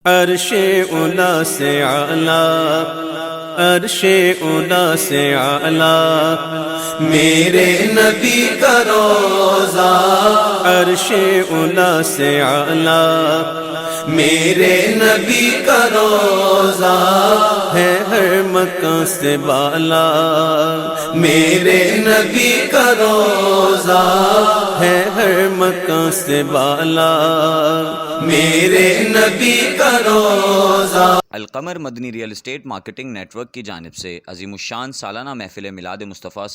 عرش اولا سے اعلیٰ، عرش اولا سے اعلیٰ میرے نبی کا روضہ، عرش اولا سے اعلیٰ میرے نبی کا روضہ ہے ہر مکان سے بالا، میرے نبی کا روضہ ہے ہر مکان سے بالا، میرے نبی کا روضہ۔ Al-Qamar Madani real estate marketing network کی جانب سے عظیم الشان سالانہ محفل میلاد مصطفیٰ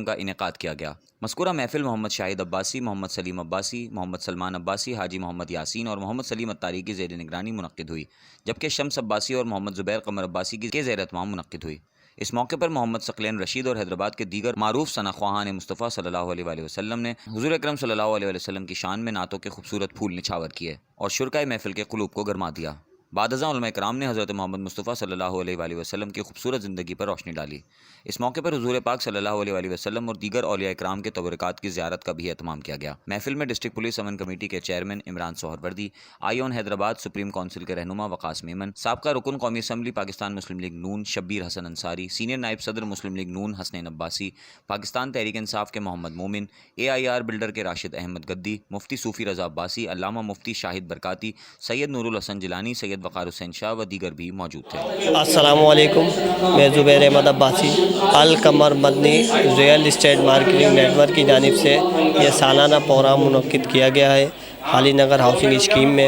کا انعقاد کیا گیا۔ مذکورہ محفل محمد شاہد عباسی، محمد سلیم عباسی، محمد سلمان عباسی، حاجی محمد یاسین اور محمد سلیم اتاری کی زیر نگرانی منعقد ہوئی، جبکہ شمس عباسی اور محمد زبیر قمر عباسی کی زیر اہتمام منعقد ہوئی۔ اس موقع پر محمد ثقلین رشید اور حیدرآباد کے دیگر معروف ثناءخواہان مصطفیٰ صلی اللہ علیہ وسلم نے حضور اکرم صلی اللہ علیہ وسلم کی شان میں نعتوں کے خوبصورت پھول نچھاور کیے اور شرکائے محفل کے قلوب کو گرما دیا۔ بعد ازاں علماء کرام نے حضرت محمد مصطفیٰ صلی اللہ علیہ وسلم کی خوبصورت زندگی پر روشنی ڈالی۔ اس موقع پر حضور پاک صلی اللہ علیہ وسلم اور دیگر اولیاء کرام کے تبرکات کی زیارت کا بھی اہتمام کیا گیا۔ محفل میں ڈسٹرکٹ پولیس امن کمیٹی کے چیئرمین عمران سہروردی، آئیون حیدرآباد سپریم کونسل کے رہنما وقاص میمن، سابقہ رکن قومی اسمبلی پاکستان مسلم لیگ نون شبیر حسن انصاری، سینئر نائب صدر مسلم لیگ نون حسنین عباسی، پاکستان تحریک انصاف کے محمد مومن، AIR بلڈر کے راشد احمد گدی، مفتی صوفی رضا عباسی، علامہ مفتی شاہد برکاتی، سید نور الحسن جیلانی، سید وقار حسین شاہ و دیگر بھی موجود تھے۔ السلام علیکم، میں زبیر Abbasi Al-Qamar Madani real estate marketing network کی جانب سے یہ سالانہ پروگرام منعقد کیا گیا ہے علی نگر ہاؤسنگ اسکیم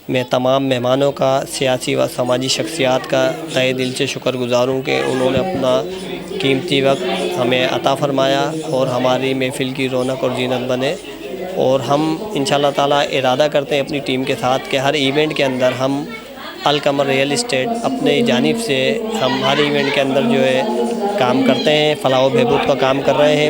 میں تمام مہمانوں کا، سیاسی و سماجی شخصیات کا تہہ دل سے شکر گزار ہوں کہ انہوں نے اپنا قیمتی وقت ہمیں عطا فرمایا اور ہماری محفل کی رونق اور زینت بنے۔ اور ہم انشاءاللہ تعالیٰ ارادہ کرتے ہیں اپنی ٹیم کے ساتھ کہ ہر ایونٹ کے اندر ہم القمر ریئل اسٹیٹ اپنے جانب سے ہم ہر ایونٹ کے اندر جو ہے کام کرتے ہیں، فلاح و بہبود کا کام کر رہے ہیں۔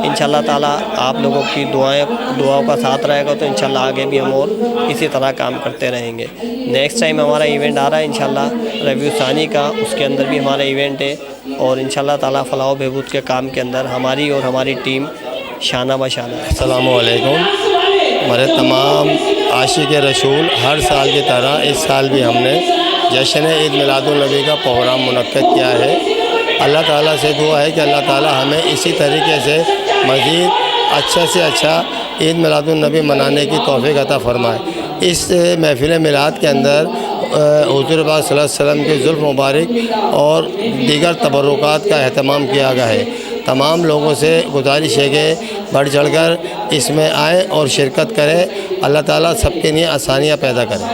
انشاءاللہ تعالیٰ آپ لوگوں کی دعاؤں کا ساتھ رہے گا تو انشاءاللہ آگے بھی ہم اور اسی طرح کام کرتے رہیں گے۔ نیکسٹ ٹائم ہمارا ایونٹ آ رہا ہے انشاءاللہ ریویو ثانی کا، اس کے اندر بھی ہمارا ایونٹ ہے اور انشاءاللہ تعالیٰ فلاح و بہبود کے کام کے اندر ہماری اور ہماری ٹیم شانہ بشانہ۔ السلام علیکم۔ ہمارے تمام عاشق رسول ہر سال کی طرح اس سال بھی ہم نے جشن عید میلاد النبی کا پروگرام منعقد کیا ہے۔ اللہ تعالیٰ سے دعا ہے کہ اللہ تعالیٰ ہمیں اسی طریقے سے مزید اچھا سے اچھا عید میلاد النبی منانے کی توفیق عطا فرمائے۔ اس محفل میلاد کے اندر حضور پاک صلی اللہ علیہ وسلم کے زلف مبارک اور دیگر تبرکات کا اہتمام کیا گیا ہے۔ تمام لوگوں سے گزارش ہے کہ بڑھ چڑھ کر اس میں آئیں اور شرکت کریں۔ اللہ تعالیٰ سب کے لیے آسانیاں پیدا کرے۔